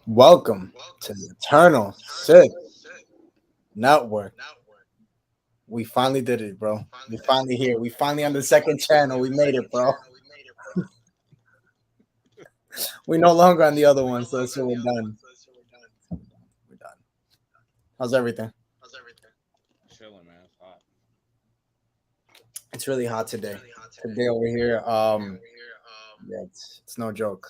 Welcome to the Eternal Sith Network. We finally did it, bro. We finally here. We finally on the second channel. We made it, bro. We no longer on the other one, so we're done. We're done. How's everything? Chilling, man. It's hot. It's really hot today. Today over here, yeah, it's no joke.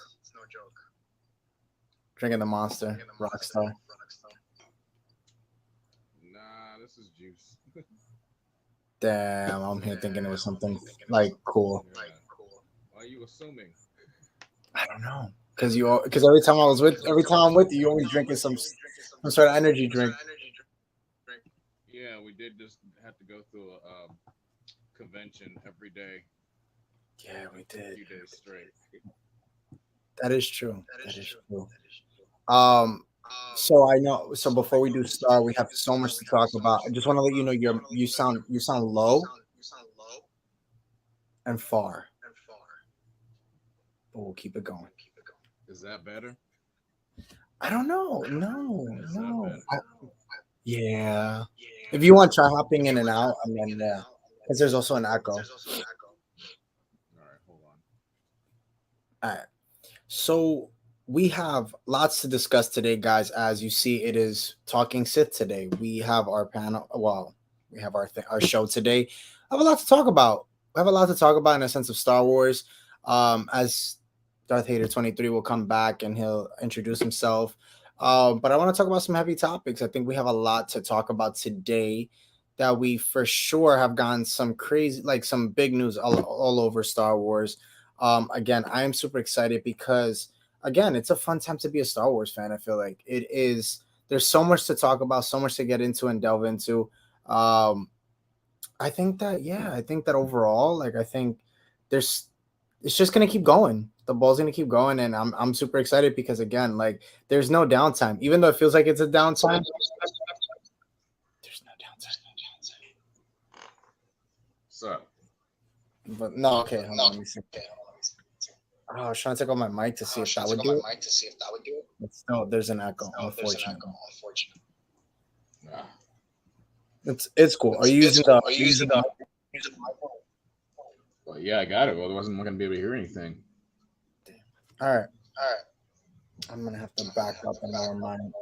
Drinking the Monster Rockstar. Nah, this is juice. Damn, I'm here thinking it was something like cool. Yeah. Why are you assuming? I don't know, because every time I'm with you, you always drinking some sort of energy drink. Yeah, we did just have to go through a convention every day Yeah, we for a did. few days straight. That is true. That is true. Um, so I know. So before we do start, we have so much to talk about. I just want to let you know you sound low and far, but we'll keep it going. Is that better? I don't know. No, Is that no. better? Yeah. If you want, try hopping in and out, and then yeah, because there's also an echo. All right, hold on. All right. So we have lots to discuss today, guys. As you see, it is Talking Sith today. We have our panel. Well, we have our show today. I have a lot to talk about. I have a lot to talk about in a sense of Star Wars. As Darth Vader 23 will come back and he'll introduce himself. But I want to talk about some heavy topics. I think we have a lot to talk about today that we for sure have gotten some crazy, like some big news all over Star Wars. Again, I am super excited because again, it's a fun time to be a Star Wars fan. I feel like it is. There's so much to talk about, so much to get into and delve into. Um, I think that yeah, I think that overall, like I think there's it's just gonna keep going. The ball's gonna keep going, and I'm super excited because again, like there's no downtime. Even though it feels like it's a downtime, there's no downtime. So, But no, okay, hold on, let me see. Oh, I was trying to take off my mic to see if that would do it. It's, no, there's an echo, unfortunately. nah. It's cool. Are you using the mic? Well, yeah, I got it. Well, otherwise, I'm not gonna be able to hear anything. All right. I'm gonna have to back up and lower mine.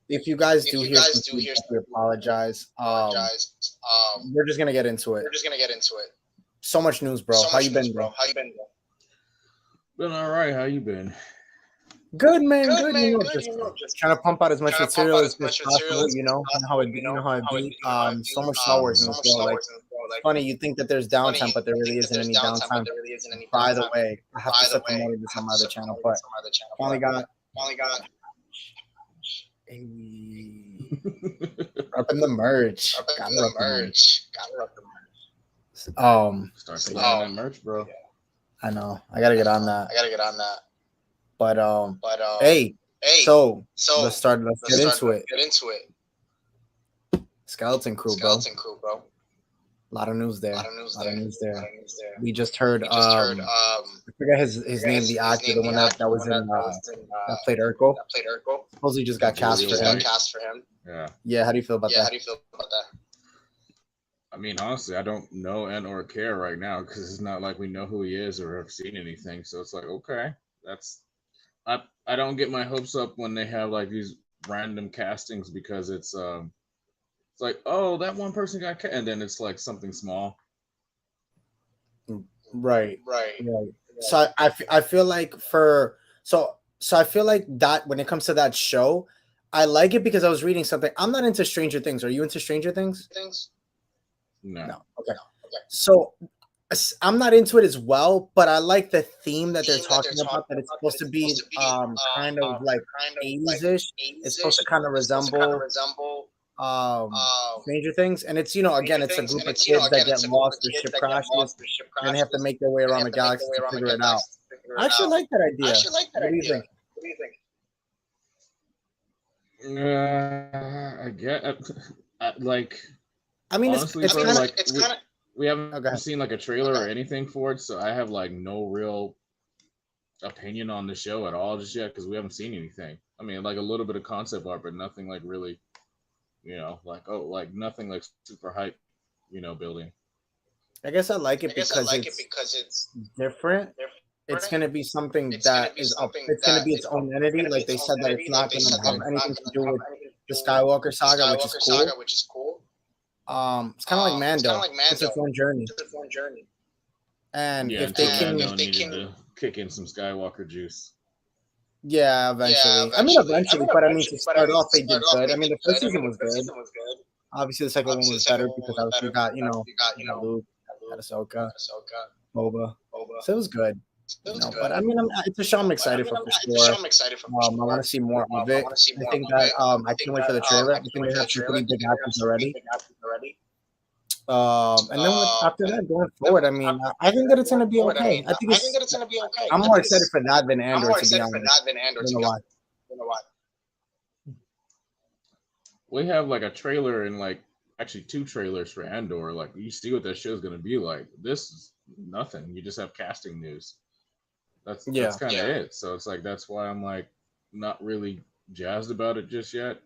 If you guys do hear some feedback, we apologize. We're just gonna get into it. So much news, bro. How you been, bro? Been all right. How you been? Good, man. Good. Just trying to pump out as much material as possible. You know how it be. So much Star Wars news, bro. Like it's funny. You think that there's downtime, but there really isn't any downtime. By the way, I have to start promoting this on my other channel, but finally got. Hey, repping the merch. Gotta rep the merch. Start selling that merch, bro. I know. I gotta get on that. But hey, so let's get into it. Skeleton Crew, bro. A lot of news there. We just heard I forget his name, the actor, the one that was in that played Urkel. Supposedly just got cast for him. Yeah. Yeah, how do you feel about that? I mean, honestly, I don't know and or care right now because it's not like we know who he is or have seen anything. So it's like, okay, that's I don't get my hopes up when they have like these random castings because it's like, oh, that one person got and then it's like something small. Right. Right. So I feel like I feel like that when it comes to that show, I like it because I was reading something. I'm not into Stranger Things. Are you into Stranger Things? No. No. Okay. So I'm not into it as well, but I like the theme that they're talking about. That it's supposed to be kind of like 80s ish. It's supposed to kind of resemble Stranger Things, and it's again it's a group of kids that get lost. Their ship crashes, and they have to make their way around the galaxy to figure it out. I actually like that idea. What do you think? I get like I mean, honestly, it's bro. kind of. Like we haven't Oh, go ahead. seen like a trailer or anything for it, so I have like no real opinion on the show at all just yet because we haven't seen anything. I mean, like a little bit of concept art, but nothing like really, like like nothing like super hype, building. I guess I like it because it's different. It's gonna be something that is up. It's gonna be its own entity. Like they said that it's not gonna have anything to do with the Skywalker saga, which is cool. It's kind of like Mando. It's its own journey. And Yeah, if they until can, Mando needed to kick in some Skywalker juice. yeah, eventually. I mean, eventually, but I mean, to start off, they did good. I mean, the first season was good. Obviously, the second one was better because obviously you got Luke, got Ahsoka, Boba, so it was good. But I mean, it's a show I'm excited for sure. I want to see more of it. I think that I can't wait for the trailer. I think they have some pretty big actors already. And then after that, going forward, I mean, I think that it's gonna be okay. I think it's. I'm more excited for that than Andor, to be honest. I don't know why. We have like a trailer and like actually two trailers for Andor. Like you see what that show's gonna be like. This is nothing. You just have casting news. That's kind of it. So it's like that's why I'm like not really jazzed about it just yet.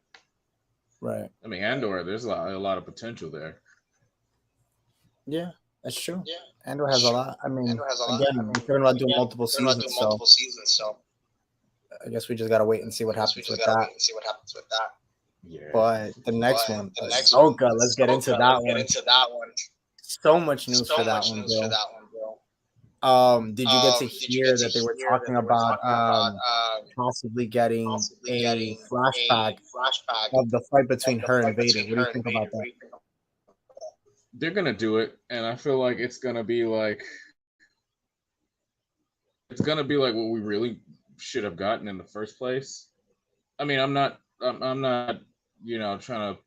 Right. I mean, Andor, there's a lot of potential there. Yeah, that's true. Andor has a lot. I mean, again, we're talking about doing multiple seasons, so I guess we just gotta wait and see what happens with that. Yeah. But the next one, Ahsoka. Let's get into that one. So much news for that one, bro. Did you get to hear that they were talking about possibly getting a flashback of the fight between her and Vader? What do you think about that? They're gonna do it, and I feel like it's gonna be like what we really should have gotten in the first place. I mean, I'm not trying to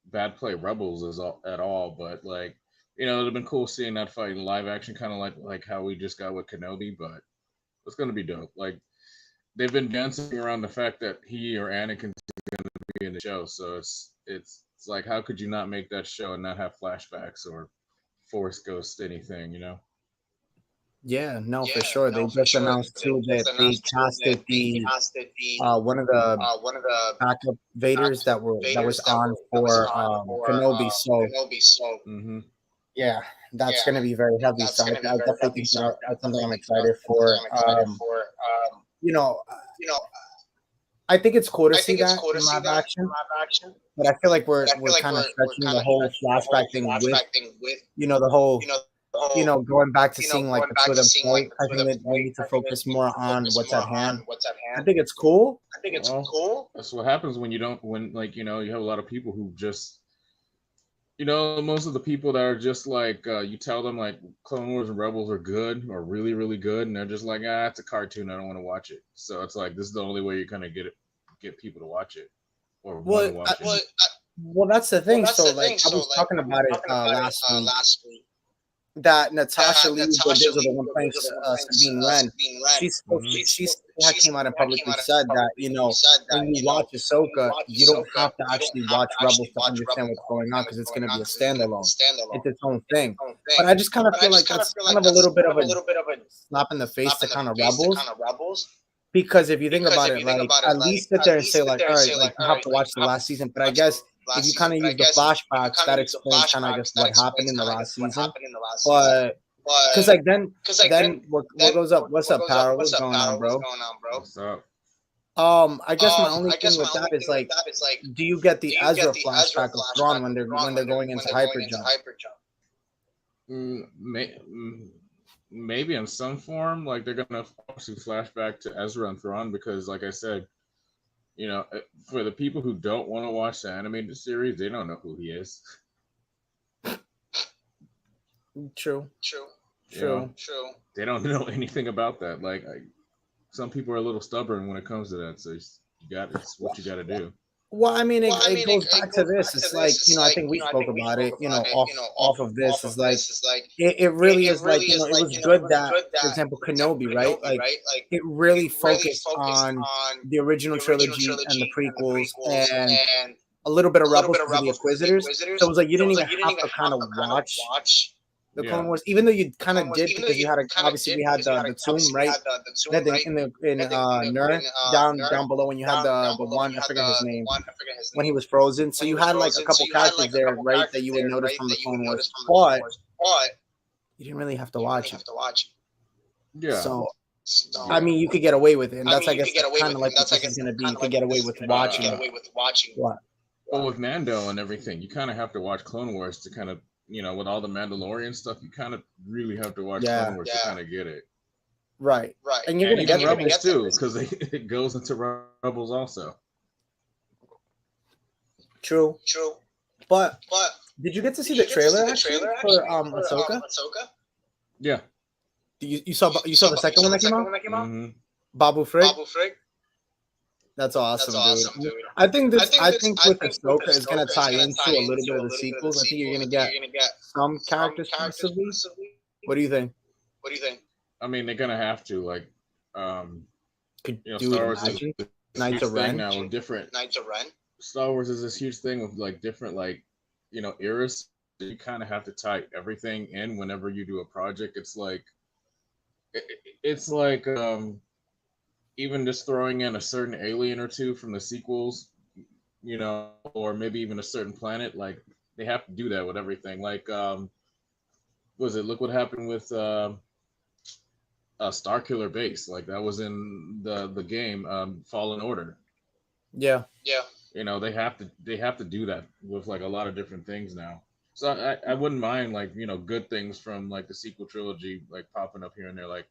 bad play Rebels at all, but like, it'd have been cool seeing that fight in live action, kind of like how we just got with Kenobi, but it's gonna be dope. Like, they've been dancing around the fact that he or Anakin's gonna be in the show, so it's like, how could you not make that show and not have flashbacks or Force Ghost anything, Yeah, no, for sure. They just announced too that they casted the one of the backup Vaders that was on for Kenobi. So mm-hmm. yeah, that's gonna be very heavy. So I definitely think that's something I'm excited for. You know, I think it's cool to see that in live action, but I feel like we're kind of stretching the whole flashback thing with the whole going back to seeing like the two of them fight. I think that we need to focus more on what's at hand. I think it's cool. That's what happens when you have a lot of people who just most of the people that are just like you tell them like Clone Wars and Rebels are good or really really good, and they're just like, it's a cartoon, I don't want to watch it. So it's like, this is the only way you're gonna get people to watch it or want to watch it. Well, that's the thing. So like I was talking about it last week. That Natasha Lee, the one playing Sabine Wren, she came out and publicly said that when you watch Ahsoka, you don't have to actually watch Rebels to understand what's going on, because it's going to be a standalone. It's its own thing. But I just kind of feel like that's kind of a little bit of a slap in the face to kind of Rebels. Because if you think about it, like at least sit there and say like, all right, like you have to watch the last season. But I guess if you kind of use the flashbacks, that explains kind of, I guess, what happened in the last season. But because like then what goes up? What's up, Power? What's going on, bro? What's up? I guess my only thing with that is like, do you get the Ezra flashback of Thrawn when they're going into hyperjump? Maybe in some form, like they're gonna obviously flashback to Ezra and Thrawn, because like I said, for the people who don't want to watch the animated series, they don't know who he is. True. They don't know anything about that. Like some people are a little stubborn when it comes to that, so it's what you got to do. Well, I mean, it goes back to this. It's like, I think we spoke about it, off of this. Is like, it really is like, it was good that, for example, Kenobi, right? Like, it really focused on the original trilogy and the prequels and a little bit of Rebels for the Inquisitors. So it was like, you didn't even have to kind of watch the Clone Wars, even though you kind of did because you had obviously we had the tomb right that in Nur down below when you had the one I forget his name when he was frozen. So you had like a couple characters there, right, that you would notice from the Clone Wars, but you didn't really have to watch it. Yeah. So I mean, you could get away with it, and that's I guess kind of like what this is going to be. You could get away with watching. What? Well, with Mando and everything, you kind of have to watch Clone Wars to kind of, with all the Mandalorian stuff, you kind of really have to watch Clone Wars to kind of get it. Right. And you're going to get Rebels too, because it goes into Rebels also. True. But did you get to see the trailer for Ahsoka? Yeah. You saw the second one that came out? Mm-hmm. Babu Frick. That's awesome, dude. I think with Ahsoka is gonna tie into a little bit of the sequels. I think you're gonna get some characters possibly. What do you think? I mean, they're gonna have to Star Wars is Knights of Ren now with different. Star Wars is this huge thing with like different eras. You kind of have to tie everything in whenever you do a project. It's like even just throwing in a certain alien or two from the sequels, or maybe even a certain planet. Like they have to do that with everything. Like look what happened with Starkiller Base. Like that was in the game Fallen Order. Yeah. They have to do that with like a lot of different things now. So I wouldn't mind good things from like the sequel trilogy like popping up here and there. Like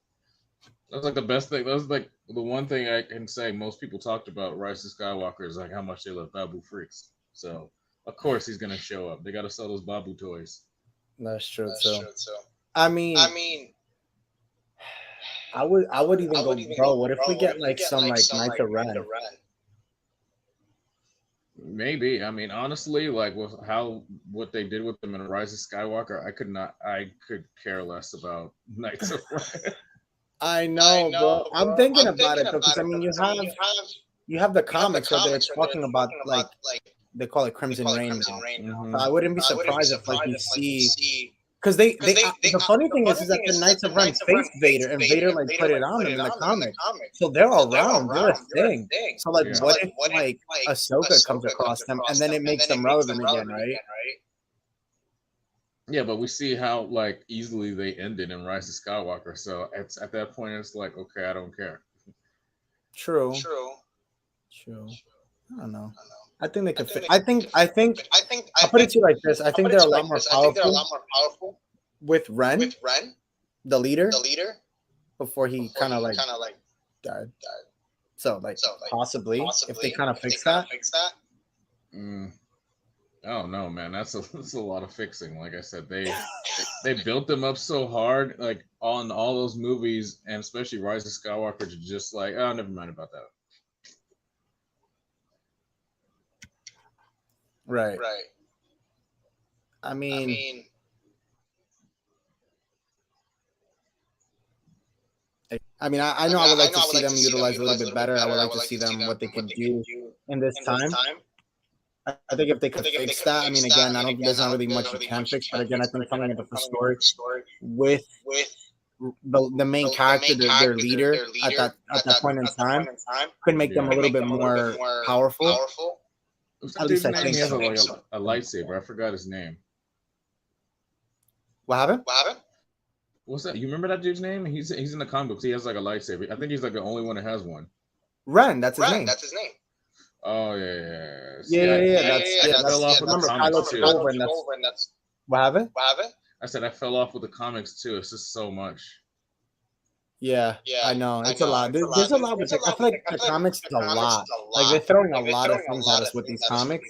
that's like the best thing. That was like the one thing I can say most people talked about Rise of Skywalker is like how much they love Babu Freaks. So of course he's gonna show up. They gotta sell those Babu toys. That's true too. I mean I would even go, bro. What if we get like some like Knights of Ren? Maybe. I mean, honestly, like with what they did with them in Rise of Skywalker, I could care less about Knights of Ren. I know, bro. I'm thinking about it though, because I mean, you have the comics where they're talking about like they call it Crimson Reign now. Mm-hmm. So I wouldn't be surprised if like you see. Because they the funny thing is that the Knights of Ren faced Vader, and Vader like put it on them in the comics. So they're around, they're a thing. So like, what if like Ahsoka comes across them, and then it makes them relevant again, right? Yeah, but we see how like easily they ended in Rise of Skywalker. So at that point, it's like, okay, I don't care. True. I don't know. I think they could fit. I think. I'll put it to you like this. I think they're a lot more powerful with Ren, the leader, before he kind of like died. So like possibly if they kind of fix that. I don't know, man. That's a lot of fixing. Like I said, they built them up so hard, like on all those movies, and especially Rise of Skywalker, to just like, oh, never mind about that. Right. I mean, I know I would like to see them utilized a little bit better. I would like to see them what they could do in this time. I think if they could fix that, I mean, again, there's not really much you can fix, but again, I think coming into the story with the main character, their leader at that point in time, could make them a little bit more powerful. At least I think he has a lightsaber. I forgot his name. What happened? What's that? You remember that dude's name? He's in the comic books. He has like a lightsaber. I think he's like the only one that has one. Ren, that's his name. Oh yeah. That's fell off with the comics too. What happened? I said I fell off with the comics too. It's just so much. Yeah, I know. It's a lot. There's a lot with it. I feel like the comics is a lot. Like they're throwing a lot of things at us with these comics.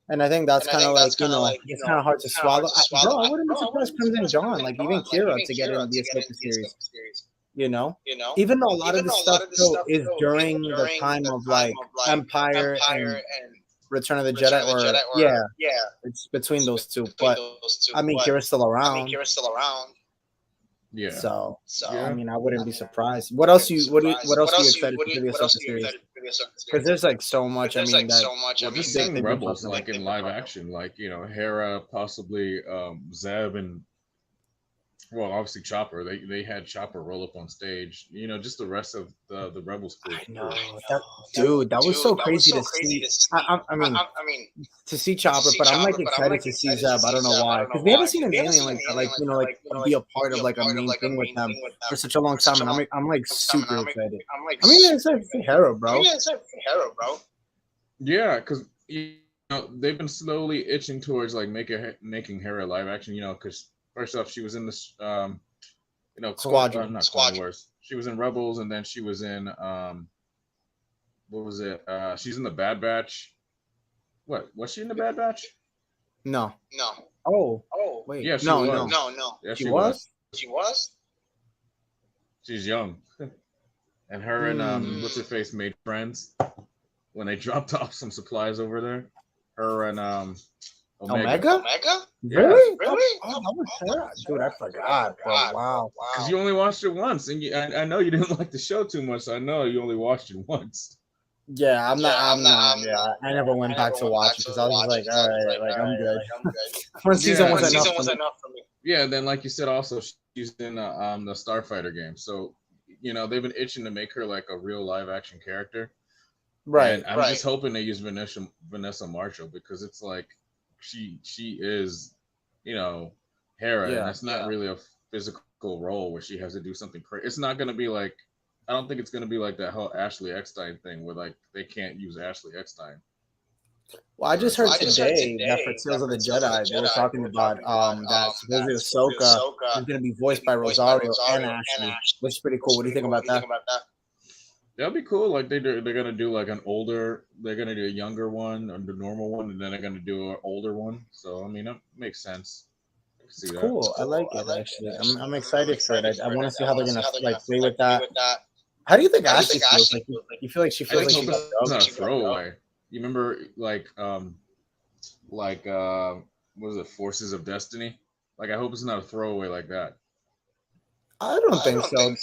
And I think that's kind of like, it's kind of hard to swallow. Bro, I wouldn't be surprised Crimson Dawn, like even Kira to get into the Ahsoka series. Even though a lot of the stuff is during the time of like Empire and Return of the Jedi, or it's between those two. But I mean, Kira's still around. Yeah. So I mean, I wouldn't be surprised. What else are you excited for the Ahsoka series? Because there's like so much. I mean, just seeing Rebels like in live action, like Hera, possibly Zeb and Well, obviously Chopper. They had Chopper roll up on stage. Just the rest of the Rebels crew I too. know that, dude. That was so crazy to see. I mean, to see Chopper, but I'm like excited to see Zeb. I don't know why, because we haven't seen an alien like that, like like be a part of like a main thing with them for such a long time, and I'm like super excited. I'm even excited to see Hera, bro. Yeah, because they've been slowly itching towards like making Hera live action. Because first off, she was in this Squadron. not Clone Wars. She was in Rebels, and then she was in what was it? She's in the Bad Batch. What was she in the Bad Batch? No. Oh, wait. Yeah, she No, was. no. Yeah, She she was. was. She's young, and her and what's her face made friends when they dropped off some supplies over there. Her and Omega? Yeah. Really? Oh, that was Hera. Dude, I forgot, bro. Wow. Because you only watched it once, and I know you didn't like the show too much. So I know you only watched it once. Yeah, I'm not. Yeah, I never went back to watch it because I was just like, all right, like I'm good. One season was enough for me. Yeah, then like you said, also she's in the Starfighter game, so they've been itching to make her like a real live action character. Right. And I'm just hoping they use Vanessa Marshall because it's like she is, Hera, and it's not really a physical role where she has to do something crazy. It's not gonna be like I don't think it's gonna be like that whole Ashley Eckstein thing where like they can't use Ashley Eckstein. Well, I just heard today that for Tales of the Jedi, they were talking about that supposedly Ahsoka is going to be voiced by Rosario and Ashley, which is pretty cool. What do you think about that? That'd be cool. Like they're gonna do like they're gonna do a younger one or the normal one, and then they're gonna do an older one. So I mean, that makes sense. It's cool. I like it actually. I'm excited for it. I want to see how they're gonna like play with that. How do you think Ashley feels? Like you feel like she feels like she got dubbed? Not a throwaway. You remember like what was it, Forces of Destiny? Like I hope it's not a throwaway like that. I don't think so.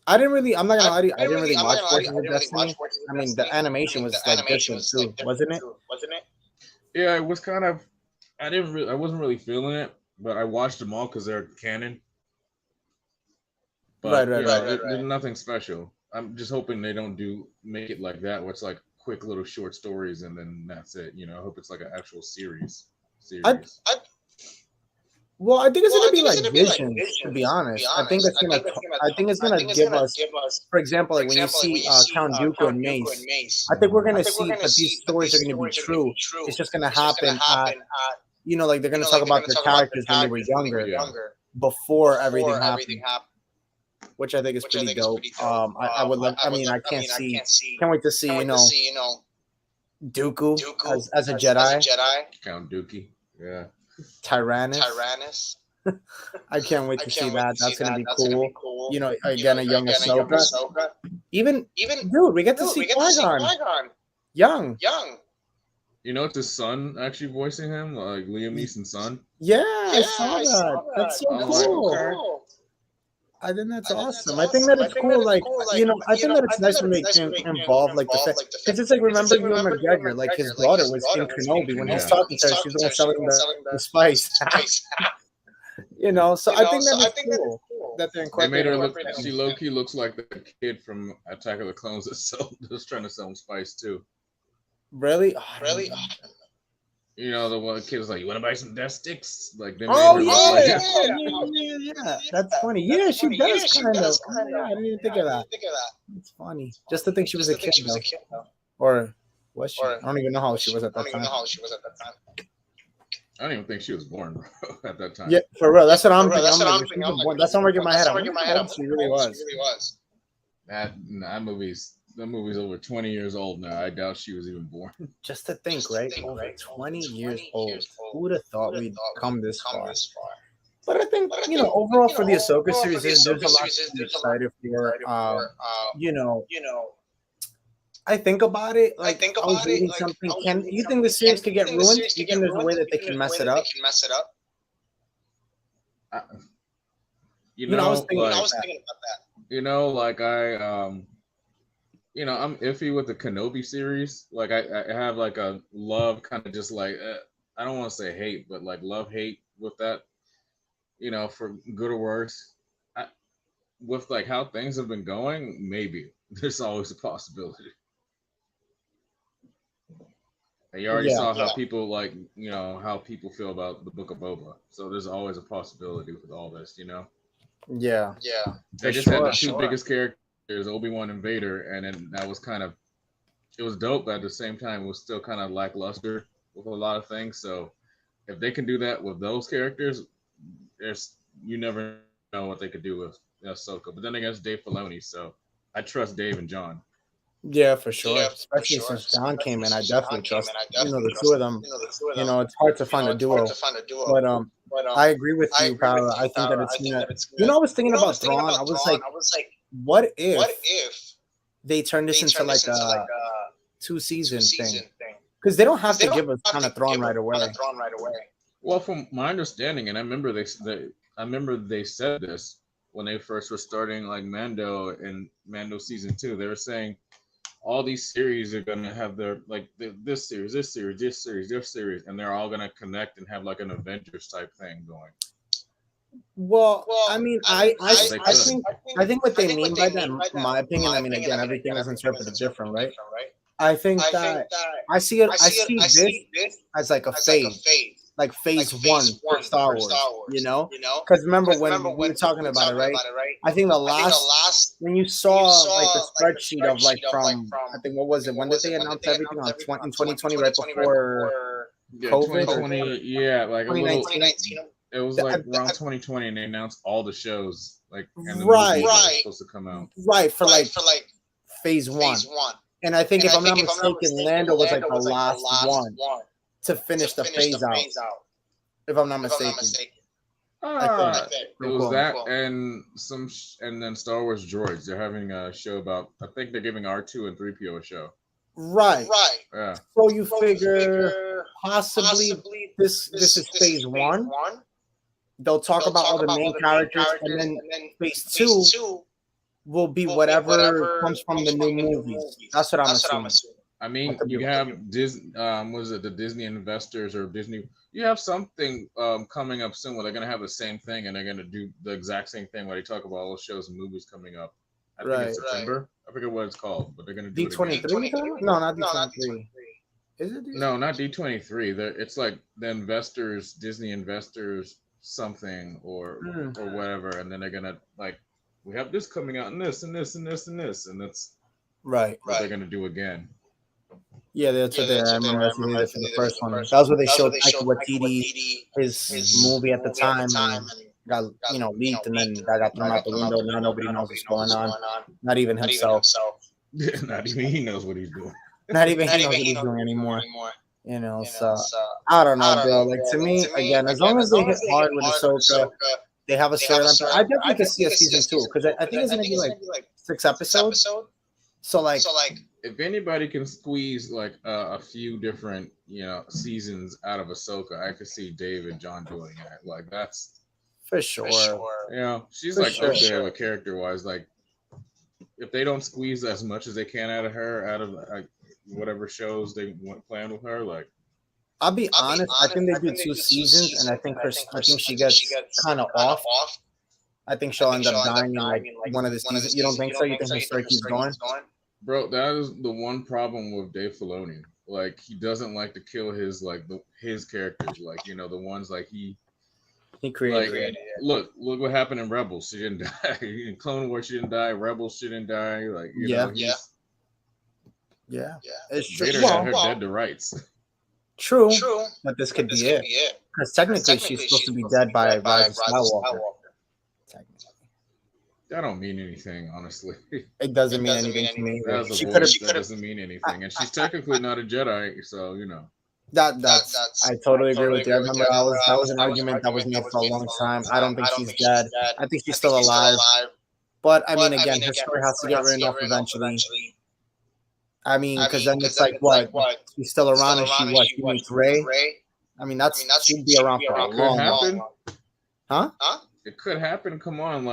I didn't really. I'm not gonna lie to you. I didn't really watch Forces of Destiny. I mean, the animation was like different too, wasn't it? Yeah, it was kind of. I wasn't really feeling it, but I watched them all because they're canon. But right. There's nothing special. I'm just hoping they don't make it like that, where it's like quick little short stories and then that's it. I hope it's like an actual series. Well, I think it's gonna be like Visions. To be honest, I think it's gonna give us, for example, like when you see Count Dooku and Mace. I think we're gonna see that these stories are gonna be true. It's just gonna happen. Like they're gonna talk about their characters when they were younger, before everything happened. Which I think is pretty dope. I would love. I mean, I can't wait to see. Dooku as a Jedi. Count Dookie. Yeah. Tyrannus. I can't wait to see that. That's gonna be cool. Again, a young Ahsoka. Even dude, we get to see Qui-Gon. Young. It's his son actually voicing him, like Liam Neeson's son. Yeah, I saw that. That's so cool. Okay. I think that's awesome. I think that it's cool. Like, I think that it's nice when they involve like the fact, because it's like, remember Ewan McGregor, like his daughter was in Kenobi when he's talking to her, she's the one selling the spice. So I think that it's cool that they're incorporating. They made her she low key looks like the kid from Attack of the Clones that's trying to sell him spice too. Really? The one kid was like, "You want to buy some death sticks?" Like, they made her yeah. That's funny. Yeah, she does kind of. I didn't even think of that. It's funny. Just to think she was a kid, though. Or was she? I don't even know how she was at that time. I don't even think she was born at that time. Yeah, for real. That's what I'm thinking. That's what I'm in my head. She really was. That movie's over 20 years old now. I doubt she was even born. Just to think, right? Over 20 years old. Who would have thought we'd come this far? But I think, overall for the Ahsoka series, there's a lot to be excited for. I think about it. Like, I was reading something. Do you think the series could get ruined? Do you think there's a way that they can mess it up? I was thinking about that. I'm iffy with the Kenobi series. Like, I have like a love kind of just like, I don't want to say hate, but like love hate with that. for good or worse. I, with like how things have been going, maybe there's always a possibility. And you already Yeah, saw how people how people feel about the Book of Boba. So there's always a possibility with all this. yeah, They for just had the sure. two biggest characters, Obi-Wan and Vader, and then that was kind of it was dope, but at the same time it was still kind of lackluster with a lot of things. So if they can do that with those characters, there's you never know what they could do with Ahsoka. But then again, it's Dave Filoni, so I trust Dave and John. Yeah, for sure. Especially since John came in, I definitely trust the two of them. It's hard to find a duo, but I agree with you, Power. I think that it's gonna. I was thinking about Thrawn. I was like, what if they turn this into like a 2 season thing? Because they don't have to give us kind of Thrawn right away. Well, from my understanding, and I remember they said this when they first were starting like Mando and Mando season 2. They were saying all these series are gonna have their this series, this series, this series, this series, and they're all gonna connect and have like an Avengers type thing going. Well, I mean, So they could. I think what they mean by that, in my opinion, I mean, again, everything is interpreted different, right? I think that I see this as like a phase, like phase 1 for Star Wars, Because remember when we were talking about it, right? I think the last when you saw like the spreadsheet of like from I think what was it? When did they announce everything in 2020, right before Yeah, COVID or 2020. Yeah, like a little. 2019? It was like around 2020, and they announced all the shows and the Right, movies that are supposed to come out. right for like phase 1. And I think if I'm not mistaken, Lando was like the last one to finish the phase out. If I'm not mistaken, I think. It was that and and then Star Wars droids. They're having a show about. I think they're giving R2 and 3PO a show. Right. Yeah. So you figure possibly this is phase 1. They'll talk about all the main characters, and then phase 2 will be whatever comes from the new movies. That's what I'm assuming. I mean, you have Disney. Was it the Disney investors or Disney? You have something coming up soon where they're gonna have the same thing, and they're gonna do the exact same thing where they talk about all the shows and movies coming up. I think it's September. I forget what it's called, but they're gonna do D23. No, not D23. Is it? No, not D23. It's like the investors, Disney investors, something or whatever, and then they're gonna we have this coming out and this and this and this and this, and that's right. What they're gonna do again. Yeah, that's what they. I remember that's what they did for the first one. That was what they showed Taika Waititi, his movie at the time, and got leaked, and then that got thrown out the window. Now nobody knows what's going on. Not even himself. Not even he knows what he's doing. Not even he knows what he's doing anymore. So I don't know, bro. Like to me, again, as long as they hit hard with Ahsoka, they have a storyline. I definitely could see a season 2 because I think it's gonna be like 6 episodes. So like, if anybody can squeeze like a few different seasons out of Ahsoka, I could see Dave and John doing it. Like that's for sure. She's like up there with character wise. Like if they don't squeeze as much as they can out of her, out of whatever shows they want planned with her, like. I'll be honest. I think they do 2 seasons, and I think she gets kind of off. I think she'll end up dying in like one of the seasons. You don't think so? You think her story keeps going? Bro, that is the one problem with Dave Filoni. Like he doesn't like to kill his his characters. Like the ones like he created. Look what happened in Rebels. She didn't die. In Clone Wars, she didn't die. Rebels, she didn't die. Like yeah. It's true. Vader had her dead to rights. True, but this could be it. Because technically, she's supposed to be dead by Rise of Skywalker. Technically. That don't mean anything, honestly. It doesn't mean anything to me. That doesn't mean anything, and she's technically not a Jedi, so That's I totally agree with you. I remember that was an argument that was made for a long time. I don't think she's dead. I think she's still alive. But I mean, again, her story has to get written off eventually. I mean, because then it's like what? She's still around, and she meets Rey. I mean, she'd be around for a long time. Huh? It could happen. Come on,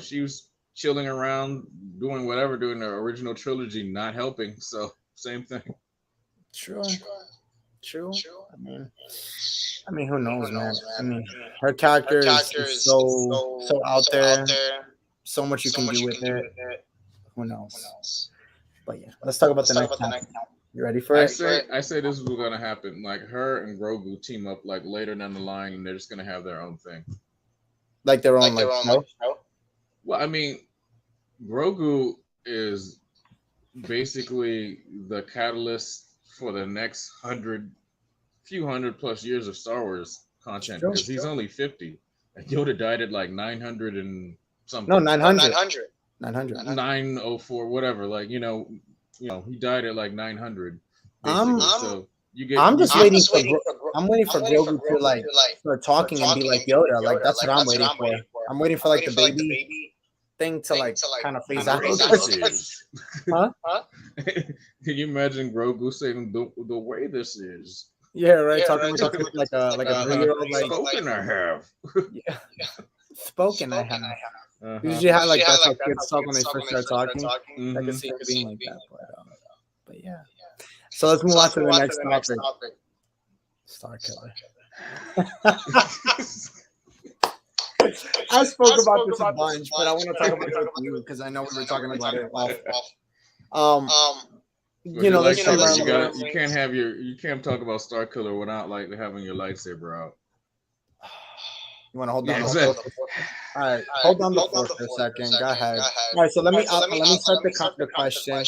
she was chilling around, doing whatever, doing the original trilogy, not helping. So same thing. True. True. I mean, who knows, man? I mean, her character is so out there. So much you can do with it. Who knows? But yeah, let's talk about the next chapter. You ready for it? I say this is what's gonna happen. Like her and Grogu team up like later down the line, and they're just gonna have their own thing, Like their own show? Well, I mean, Grogu is basically the catalyst for the next few hundred plus years of Star Wars content because he's only 50. And Yoda died at like 900 and something. No, 900. 904, whatever. Like he died at like 900. So you get. I'm waiting for Grogu to like start talking and be like Yoda. Like that's what I'm waiting for. I'm waiting for like the baby thing to like kind of phase out. Huh? Can you imagine Grogu saying the way this is? Yeah, right. Talking like a 3-year-old. Like spoken, I have. Yeah. Spoken, I have. Usually, how like that's how kids talk when they first start talking. I can see it being like that, but yeah. So let's move on to the next topic. Star Killer. I spoke about this a bunch, but I want to talk about it with you because I know we were talking about it off. You can't talk about Star Killer without like having your lightsaber out. You want to hold down the fort? All right, hold down the fort for a second. Go ahead. All right, so let me start the question.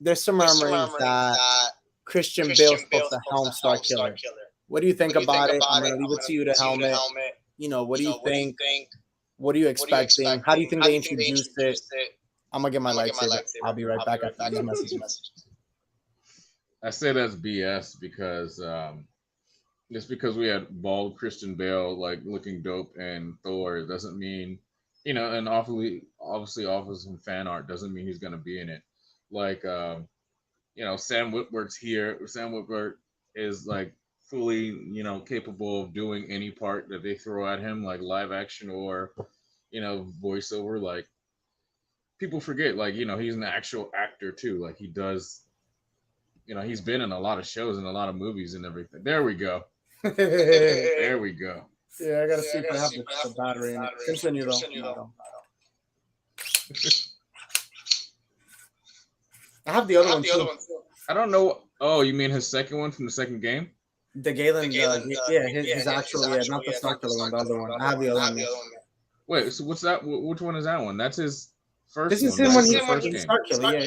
There's some murmurings that Christian Bale's supposed to helm Star Killer. What do you think about it? I'm gonna leave it to you to helm it. What do you think? What are you expecting? How do you think they introduced it? I'm gonna get my lightsaber. I'll be right back after these messages. I say that's BS because just because we had bald Christian Bale like looking dope and Thor doesn't mean, and obviously offers some fan art doesn't mean he's gonna be in it. Like Sam Witwer's here. Sam Witwer is like fully, capable of doing any part that they throw at him, like live action or, voiceover. Like people forget, like, he's an actual actor too. Like he does, he's been in a lot of shows and a lot of movies and everything. There we go. There we go. Yeah, I gotta see if I have the battery in it. Continue though. I have the other one too. I don't know. Oh, you mean his second one from the second game? The Galen, his actual, not the Star Killer one, the other one. I have the other one. Wait, so what's that? Which one is that one? That's his first. This is one. Him when he's first game. Star Killer,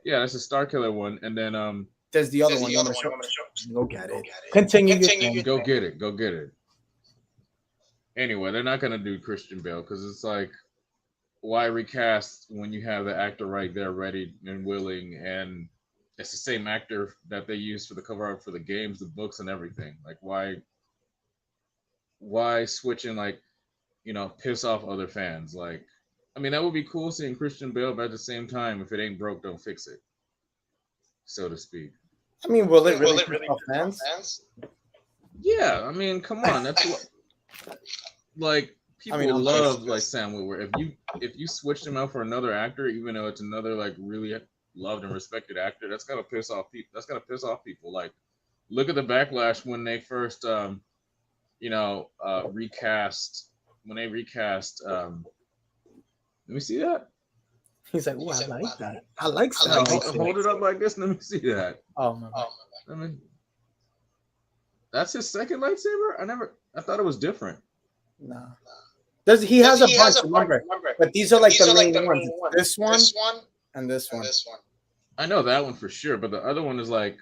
yeah. That's a Star Killer one, and then there's the other one. Go get it. Continue. Go get it. Anyway, they're not gonna do Christian Bale because it's like, why recast when you have the actor right there, ready and willing, and it's the same actor that they used for the cover art for the games, the books, and everything. Like, why switch and like, piss off other fans? Like, I mean, that would be cool seeing Christian Bale, but at the same time, if it ain't broke, don't fix it, so to speak. I mean, will it really piss off fans? Yeah, I mean, come on, that's what, like, people love like Sam Witwer. If you switched him out for another actor, even though it's another like really loved and respected actor, that's gonna piss off people. Like, look at the backlash when they first recast. When they recast, let me see that. He's like, "Oh, I like that. I like that." Hold it up like this. Let me see that. Oh my God. I mean, that's his second lightsaber. I thought it was different. No. He has a bunch, remember, but these are like the main ones. This one and this one. I know that one for sure, but the other one is like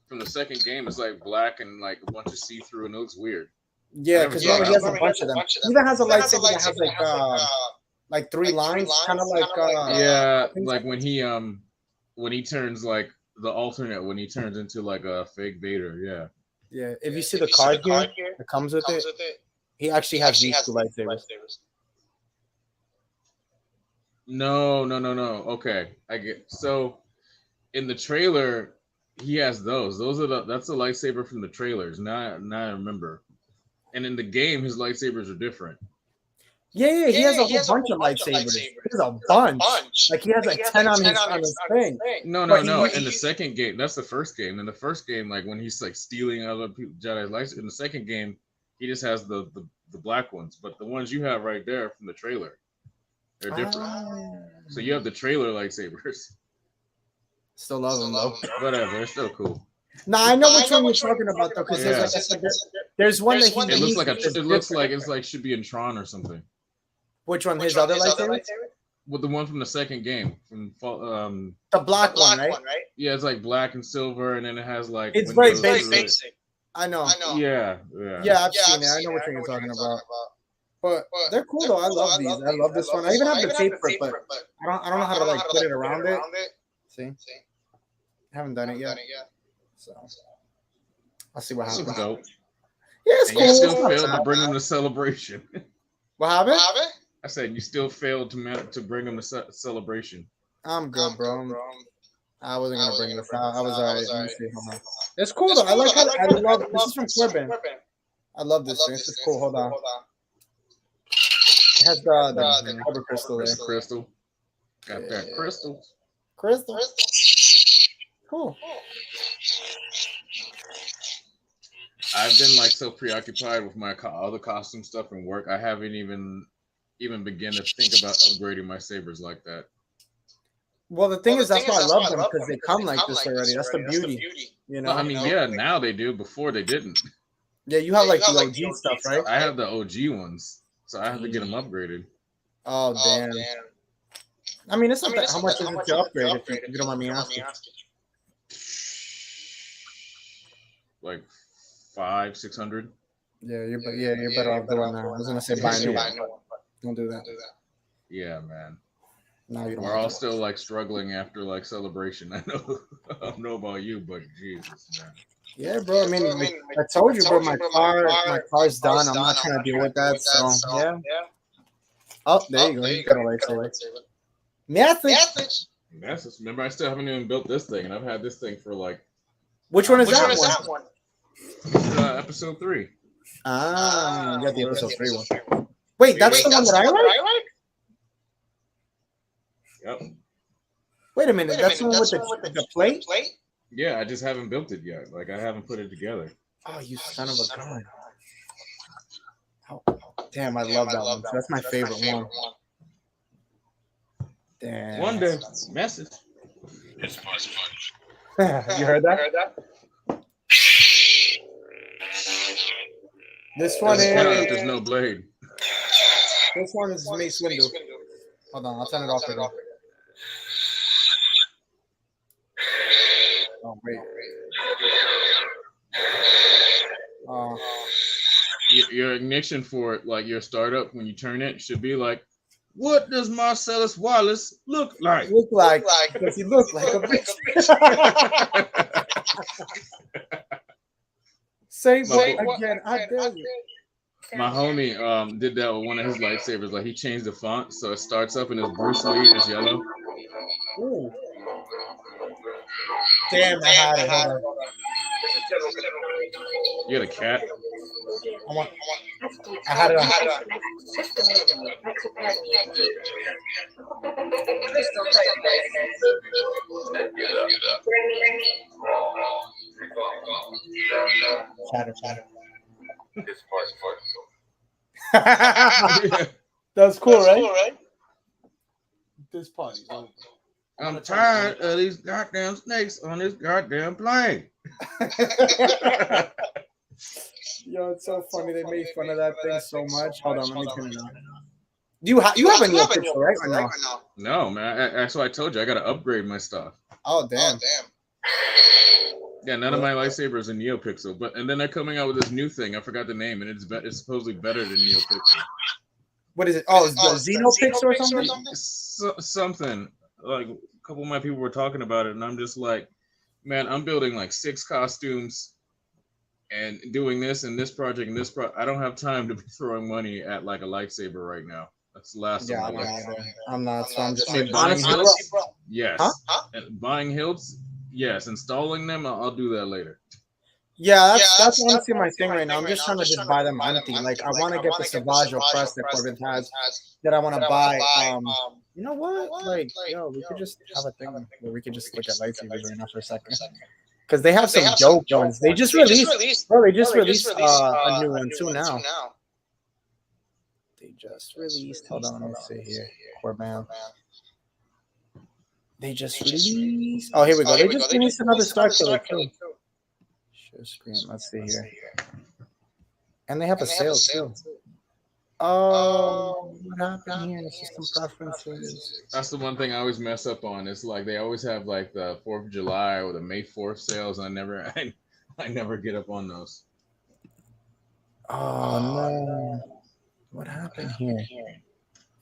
from the second game is like black and like a bunch of see-through, and it looks weird. Yeah, because he has a bunch of them. He even has a lightsaber that has like 3 lines, kind of like like when he turns like the alternate, when he turns into like a fake Vader. Yeah. If you see the card here that comes with it, he actually has these 2 lightsabers. No. Okay, I get. So in the trailer, he has those. That's the lightsaber from the trailers. Now I remember. And in the game, his lightsabers are different. Yeah, he has a whole bunch of lightsabers. He has a bunch. Like he has like 10 on his thing. No. But In the second game, that's the first game. In the first game, like when he's like stealing other people Jedi's lightsabers. In the second game, he just has the black ones. But the ones you have right there from the trailer, they're different. So you have the trailer lightsabers. Still love them though. Whatever, they're still cool. Nah, I know which one you're talking about though, because there's like I said, there's one that he It looks like uses. it looks like it's like should be in Tron or something. Which one? His other lightsaber? With the one from the second game, from the black one, right? Yeah, it's like black and silver, and then it has like it's very basic. I know. Yeah, I've seen it. I know what you're talking about. But they're cool though. I love these. I love this one. I even have the tape for it, but I don't know how to like put it around it. See? Haven't done it yet. So I'll see what happens. Dope. Yeah, it's and cool. You still failed to bring them to celebration. What happened? I said you still failed to bring them to celebration. I'm good, bro. I wasn't gonna bring this out. I was alright. Let me see. Hold on. It's cool though. I like how I love this is from Corbin. I love this thing. This is cool. Hold on. It has the kyber crystal there. Crystal. Got that crystal. Crystal. Cool. I've been like so preoccupied with my other costume stuff and work. I haven't even begun to think about upgrading my sabers like that. Well, the thing is, that's why I love them because they come like this already. That's the beauty. You know. I mean, yeah, now they do. Before they didn't. Yeah, you have like the OG stuff, right? I have the OG ones, so I have to get them upgraded. Oh damn! I mean, it's not that. How much is it to upgrade? If you don't mind me asking. Like 500-600. Yeah, you're better off doing that. I was gonna say buy a new one. Don't do that. Yeah, man. No, you don't. We're all still like struggling after like celebration. I don't know about you, but Jesus, man. Yeah, bro. I mean, I told you, bro. My car's done. I'm not trying to deal with that. So yeah. Oh, there you go. You got a lightsaber. Message. Remember, I still haven't even built this thing, and I've had this thing for like. Which one is that one? Episode 3. Ah, you got the episode 3 one. Wait, that's the one that I like? Yep. Wait a minute, that's the one with the plate? Yeah, I just haven't built it yet. Like, I haven't put it together. Oh, you son of a gun. Oh, damn, I love that one. That's my favorite one. Damn. One day, message. It's fun. You heard that? This one is. There's no blade. This one is Mace Windu. Hold on, I'll turn it off again. Oh wait. Your ignition for it, like your startup, when you turn it, should be like, what does Marcellus Wallace look like? Does he look like a bitch? Say what again? I dare you. My homie did that with one of his lightsabers. Like, he changed the font so it starts up and it's Bruce Lee and it's yellow. Ooh. Damn, I had it. Hold on. You got a cat? I had it on. Chatter. That's cool, right? This part. I'm tired of these goddamn snakes on this goddamn plane. Yo, it's so funny. They made fun of that thing so much. Hold on, let me turn it on. You have a new picture, right? Or no? No, man. That's why I told you I got to upgrade my stuff. Oh, damn. Yeah, none of my lightsabers are NeoPixel, and then they're coming out with this new thing. I forgot the name, and it's supposedly better than NeoPixel. What is it? Oh, is it XenoPixel or something? Something. Like, a couple of my people were talking about it, and I'm just like, man, I'm building like 6 costumes and doing this and this project and this I don't have time to be throwing money at like a lightsaber right now. That's the last of my life. I'm not. So I'm just buying hilts. Yes. Huh? And buying hilts. Yes. Installing them. I'll do that later. Yeah, that's honestly my thing right now. I'm just trying to just buy them empty. Like I want to get the Savage Crest that Corbin has that I want to buy. You know what? Like, yo, we could just have a thing where we could just look at lightsabers right now for a second. Because they have some dope ones. They just released, bro. They just released a new one too now. They just released. Hold on, let me see here. Corbin. They just released. Oh, here we go. They just released another Star Killer too. Share screen. Let's see here. And they have a sale too. Oh, what happened here? System preferences. That's the one thing I always mess up on. It's like they always have like the 4th of July or the May 4th sales. I never get up on those. Oh no! What happened here?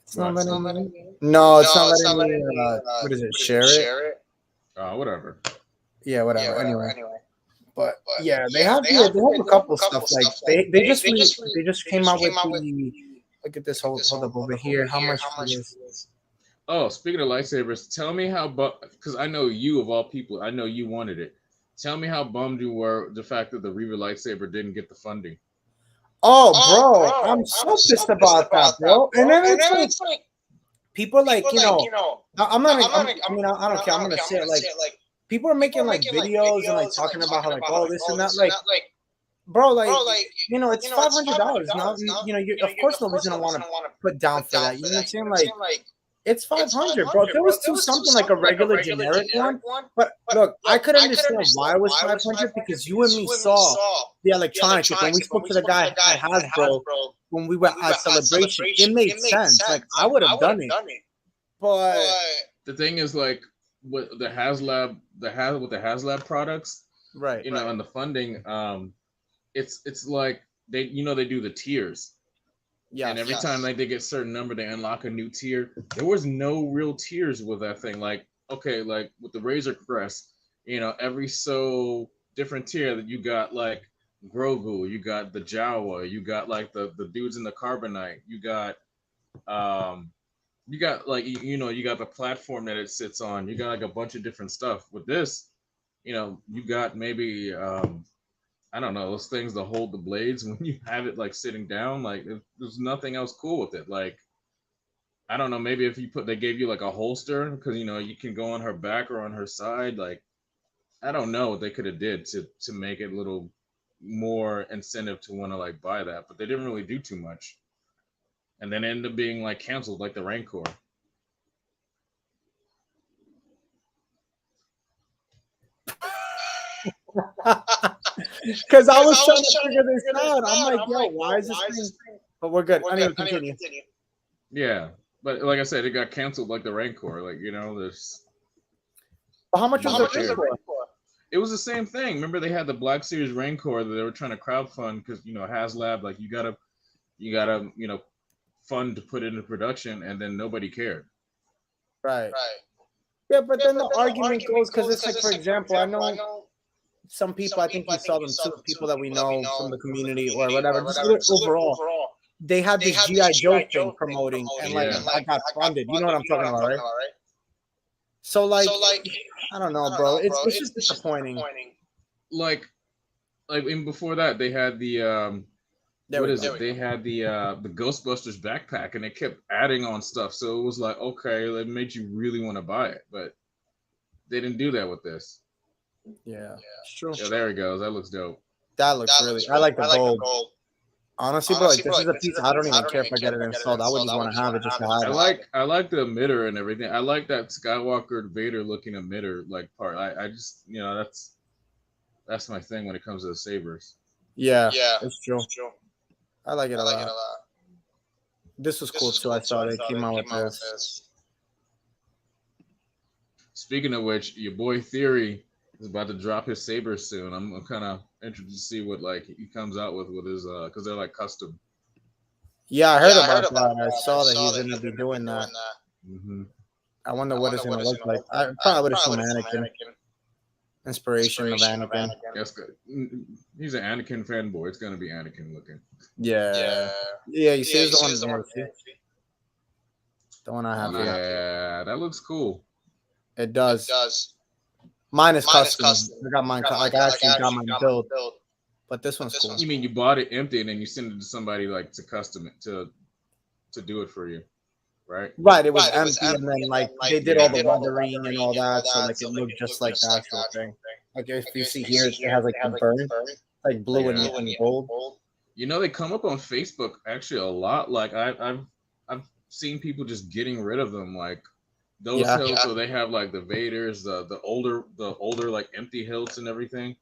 It's not letting me. No, it's not letting me. What is it? Share it? Whatever. Yeah, whatever. Anyway. But yeah, they have a couple stuff like they just came out with the. Look at this. Hold up over here. How much is this? Oh, speaking of lightsabers, tell me how because I know you of all people, I know you wanted it. Tell me how bummed you were the fact that the Reaver lightsaber didn't get the funding. Oh, bro, I'm so pissed about that, bro. And then it's like people like you know, I mean I don't care. I'm gonna say it like people are making like videos and like talking about how like oh this and that like. Bro, like you know, it's $500 now. You know, of course nobody's gonna want to put down for that. You know what I'm saying? Like, it's 500, bro. If it was something like a regular generic one, but look, I could understand why it was 500 because you and me saw the electronics when we spoke to the guy at Hasbro when we were at Celebration. It made sense. Like I would have done it, but the thing is, like, with the HasLab products, right? You know, and the funding, it's like they do the tiers. Yeah. And every time like they get a certain number, they unlock a new tier. There was no real tiers with that thing. Like, okay, like with the Razor Crest, you know, every so different tier that you got like Grogu, you got the Jawa, you got like the dudes in the Carbonite, you got like you got the platform that it sits on, you got like a bunch of different stuff. With this, you know, you got maybe I don't know, those things to hold the blades when you have it like sitting down. Like there's nothing else cool with it. Like I don't know, maybe if they gave you like a holster because you know you can go on her back or on her side. Like I don't know what they could have did to make it a little more incentive to want to like buy that, but they didn't really do too much. And then it ended up being like canceled, like the Rancor. Because I was trying to figure this out. I'm like, yo, why is this thing? But we're good. I need to continue. Yeah, but like I said, it got canceled like the Rancor. Like you know, there's. But how much was the Rancor? It was the same thing. Remember, they had the Black Series Rancor that they were trying to crowdfund because you know HasLab, like you gotta you know fund to put it into production, and then nobody cared. Right. Yeah, but then the argument goes because it's like, for example, I know. Some people, I think you saw them too, people that we know from the community or whatever. Just overall, they had this G.I. Joe thing promoting, and like that got funded. You know what I'm talking about, right? So like, I don't know, bro. It's just disappointing. Like even before that, they had the They had the Ghostbusters backpack, and they kept adding on stuff. So it was like, okay, it made you really want to buy it, but they didn't do that with this. Yeah, it's true. Yeah, there it goes. That looks dope. That looks really. I like the gold. Honestly, bro, like, this is a piece. I don't even care if I get it installed. I would just want to have it just to have it. I like the emitter and everything. I like that Skywalker Vader looking emitter like part. I just that's my thing when it comes to the sabers. Yeah, it's true. I like it a lot. This was cool too. I saw they came out with this. Speaking of which, your boy Theory is about to drop his saber soon. I'm kind of interested to see what like he comes out with his because they're like custom. Yeah, I heard about that. I saw that he's gonna be doing that. Mm-hmm. I wonder what it's gonna look like. I probably would assume Anakin. Inspiration of Anakin. That's good. He's an Anakin fanboy. It's gonna be Anakin looking. Yeah. You see, the one. The one I have. Yeah, that looks cool. It does. Mine is custom. I got mine. Like I actually got mine built. But this one's cool. You mean you bought it empty and then you send it to somebody like to custom it to do it for you, right? Right, it was empty, and then like they did all the weathering and all that, so like it looked just like the actual thing. Like if you see here, it has like the burn, like blue and gold. You know, they come up on Facebook actually a lot. Like I've seen people just getting rid of them, like those hilts, or they have like the Vaders, the older like empty hilts and everything.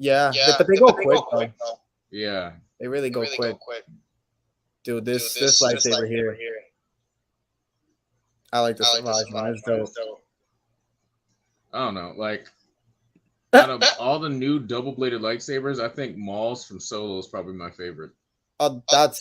Yeah, but they go quick though. Yeah, they really go quick. Dude, this lightsaber here, I like the Savage one. It's dope. I don't know, like out of all the new double bladed lightsabers, I think Maul's from Solo is probably my favorite. Oh, that's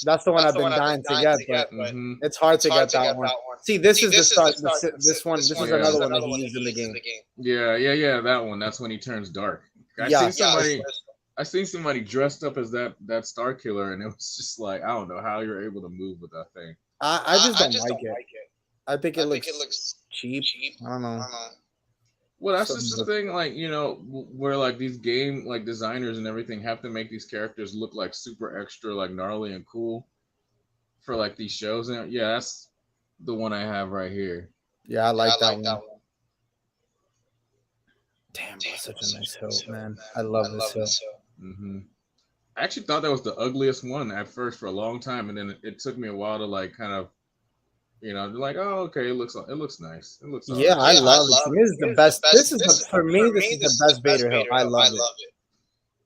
the one I've been dying to get, but it's hard to get that one. See, this is the start. This one, this is another one that he used in the game. Yeah. That one. That's when he turns dark. I seen somebody dressed up as that Star Killer, and it was just like, I don't know how you're able to move with that thing. I just don't like it. I think it looks cheap. I don't know. Well, that's just the thing, like, you know, where like these game like designers and everything have to make these characters look like super extra, like gnarly and cool for like these shows. And yeah, that's the one I have right here. Yeah, I like that one. Damn, that's such a nice hilt, man. I love this hilt. I actually thought that was the ugliest one at first for a long time, and then it took me a while to like kind of, you know, like, oh, okay, it looks nice. It looks yeah, I love it. This is the best. This is for me. This is the best Vader hilt. I love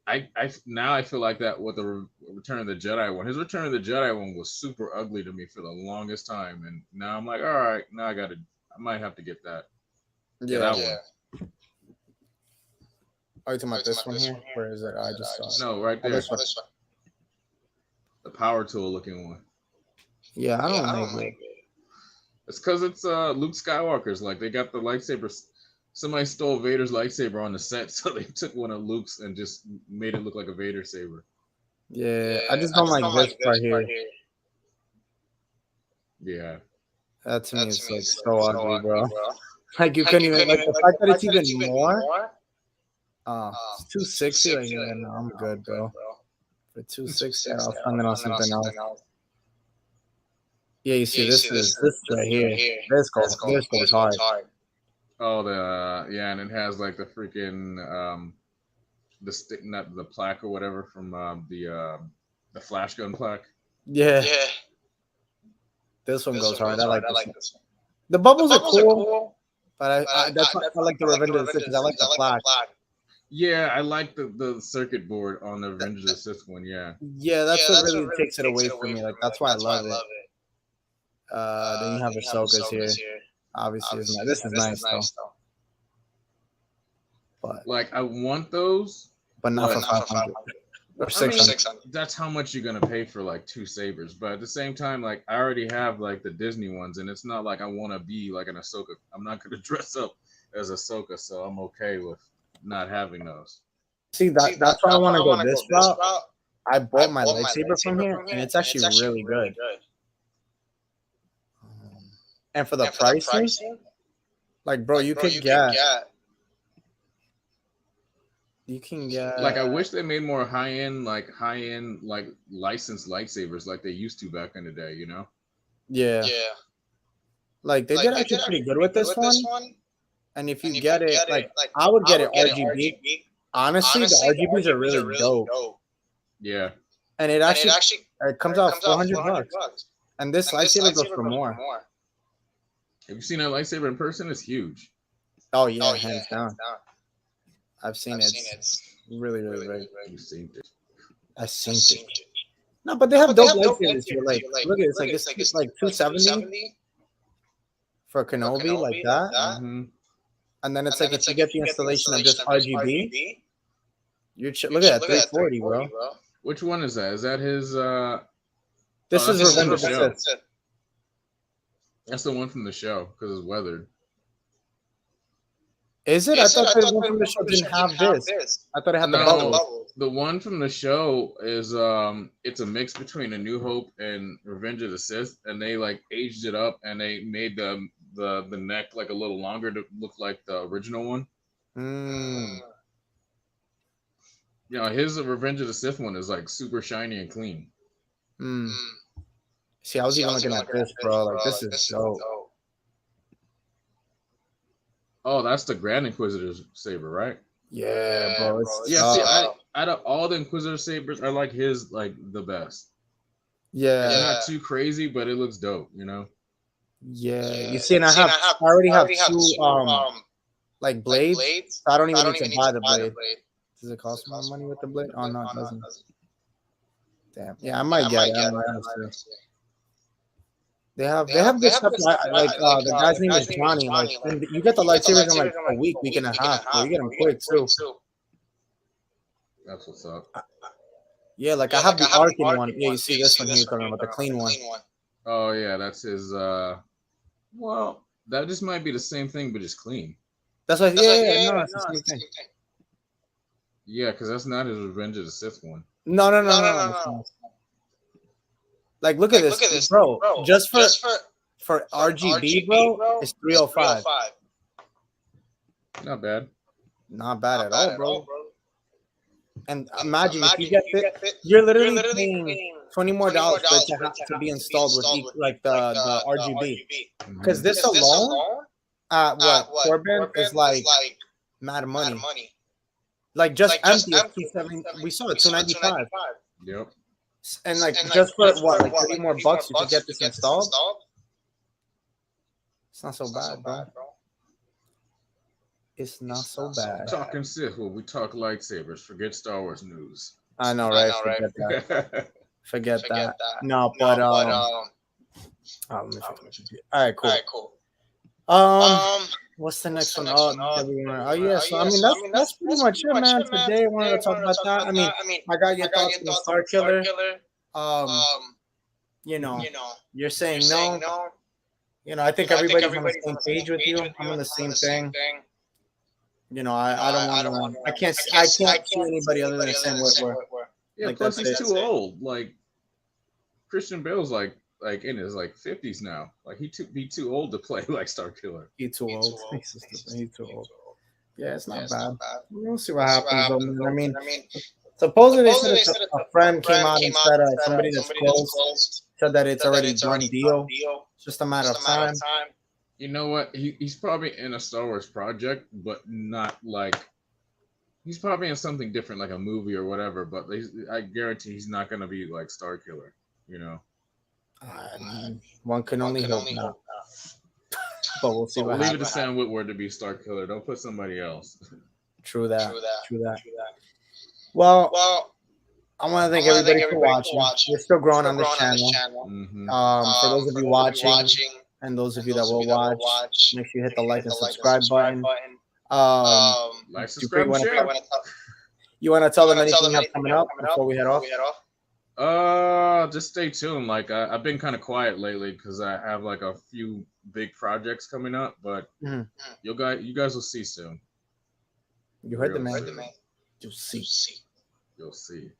it. I feel like that with the Return of the Jedi one. His Return of the Jedi one was super ugly to me for the longest time, and now I'm like, all right, now I might have to get that. Yeah, that one. Are you talking about this one here? Where is it? I just saw it. No, right there. This one. The power tool looking one. Yeah, I don't like it. It's because it's Luke Skywalker's. Like, they got the lightsabers. Somebody stole Vader's lightsaber on the set, so they took one of Luke's and just made it look like a Vader saber. Yeah, I just don't like this part here. Yeah. That to me is like so ugly, bro. Like, you couldn't even, like, the fact that it's even more. It's 260. Like, yeah, no, I'm good, bro. For 260, I'll spend it on something else. Yeah, you see, this right here. This goes hard. Oh, and it has like the freaking the stick, not the plaque or whatever from the flash gun plaque. Yeah. This one goes hard. I like this one. The bubbles are cool, but that's why I like the Revenge of the Sith. I like the plaque. Yeah, I like the circuit board on the Revenge of the Sith one. Yeah. Yeah, that's what really takes it away from me. Like, that's why I love it. Then you have Ahsoka's here. Obviously, this is nice though. But like, I want those, but not for 500 or 600. That's how much you're gonna pay for like two sabers. But at the same time, like, I already have like the Disney ones, and it's not like I want to be like an Ahsoka. I'm not gonna dress up as Ahsoka, so I'm okay with not having those. See, that's why I want to go this route. I bought my lightsaber from here, and it's actually really good. And for the pricing, like, bro, you can get. Like, I wish they made more high end like licensed lightsabers like they used to back in the day, you know? Yeah. Like, they did actually pretty good with this one. And if you get it, like, I would get it RGB. Honestly, the RGBs are really dope. Yeah. And it comes out $400. And this lightsaber goes for more. Have you seen that lightsaber in person? It's huge. Oh yeah, hands down. I've seen it. It's really, really great. You've seen it. I've seen it. No, but they have dope lightsabers here. Like, look at it. It's like 270 for Kenobi, like that. Mm-hmm. And then it's like, if you get the installation of just RGB, look at that, 340, bro. Which one is that? Is that his? This is Revenge of the Sith. That's the one from the show because it's weathered. Is it? I thought the one from the show didn't have this. I thought it had the bubbles. The one from the show is it's a mix between A New Hope and Revenge of the Sith, and they like aged it up and they made the neck like a little longer to look like the original one. You know, his Revenge of the Sith one is like super shiny and clean. Mm. See, I was even looking at this, bro. Like, this is dope. Oh, that's the Grand Inquisitor's saber, right? Yeah, bro. Yeah, see, out of all the Inquisitor sabers, I like his like the best. Yeah. It's not too crazy, but it looks dope, you know. Yeah. You see, and I already have two like blades, so I don't even need to buy the blade. Does it cost more money with the blade? Oh no, it doesn't. Damn. Yeah, I might get it. I might honestly. They have good stuff. Like the guy's name is Johnny. Like you get the lightsabers in like a week and a half, bro. You get them quick too. That's what's up. Yeah, like I have the Arkin one. Yeah, you see this one here, you're talking about the clean one. Oh yeah, that's his. Well, that just might be the same thing, but just clean. That's what. Yeah, no, it's the same thing. Yeah, because that's not his Revenge of the Sith one. No. Like, look at this, bro. Just for RGB, bro, it's 305. Not bad. Not bad at all, bro. And imagine if you get it, you're literally paying $20 more for it to be installed with like the RGB. Because this alone, what Corbin is like mad money. Like just empty is 270. We saw it 295. Yep. And like just for what, like $30 more bucks, you could get this installed. It's not so bad, bro. It's not so bad. Talking Sith, well, we talk lightsabers. Forget Star Wars news. I know, right? Forget that. No, but all right, cool. What's the next one? Oh yeah. So I mean, that's pretty much it, man. Today I wanted to talk about that. I mean, I got your thoughts on the Star Killer. You know, you're saying no. You know, I think everybody's on the same page with you. I'm on the same thing. You know, I don't want to. I can't see anybody other than Sam Witwer. Yeah, like, plus he's too old. Like Christian Bale's like in his like 50s now. Like he too old to play like Star Killer. He's too old. He's too old. Yeah, it's not bad. We'll see what happens. I mean, supposedly they said a friend came out and said somebody that's close said that it's already done deal. It's just a matter of time. You know what? He's probably in a Star Wars project, but not like he's probably in something different, like a movie or whatever. But I guarantee he's not going to be like Star Killer. You know. One can only hope not. But we'll see. We'll leave it to Sam Witwer to be Star Killer. Don't put somebody else. True that. Well, I want to thank everybody for watching. We're still growing on this channel. Mm-hmm. For those of you watching, and those of you that will watch, make sure you hit the like and subscribe button. Like, subscribe, share. You want to tell them anything you have coming up before we head off? Just stay tuned. Like I've been kind of quiet lately because I have like a few big projects coming up, but you guys will see soon. You heard the man. You'll see. You'll see.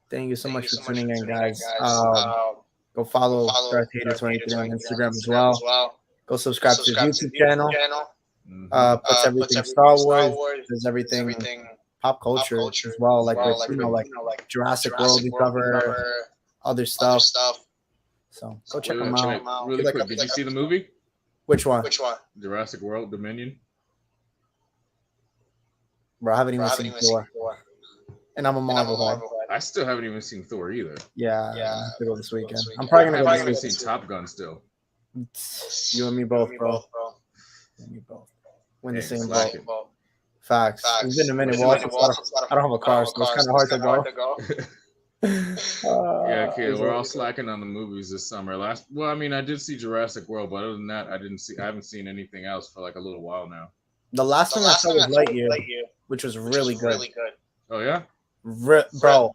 Thank you so much for tuning in, guys. Go follow Darth Hater 23 on Instagram as well. Go subscribe to his YouTube channel. Puts everything Star Wars. There's everything pop culture as well, like like Jurassic World. We cover other stuff. So go check them out. Really quick, did you see the movie? Which one? Jurassic World Dominion. Bro, I haven't even seen Thor. And I'm a Marvel guy. I still haven't even seen Thor either. Yeah. I have to go this weekend. I'm probably gonna go. I haven't even seen Top Gun still. You and me both, bro. We're in the same boat. Facts. It's been a minute. I don't have a car, so it's kind of hard to go. Yeah, kid, we're all slacking on the movies this summer. I mean, I did see Jurassic World, but other than that, I haven't seen anything else for like a little while now. The last one I saw was Lightyear, which was really good. Oh yeah, bro,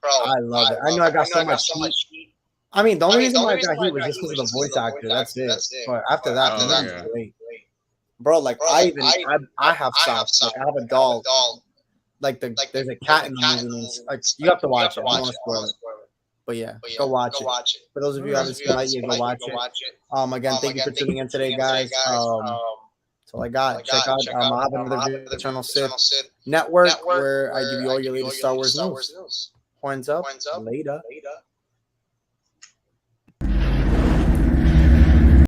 I love it. I know I got so much heat. I mean, the only reason why I got heat was just because of the voice actor. That's it. But after that, it was great. Bro, like I have socks. Like I have a doll. Like there's a cat in the movie. Like you have to watch it. I don't want to spoil it. But yeah, go watch it. For those of you who haven't seen Lightyear, go watch it. Again, thank you for tuning in today, guys. That's all I got. Check out I have another video, Eternal Sith Network, where I give you all your latest Star Wars news. Horns up. Later.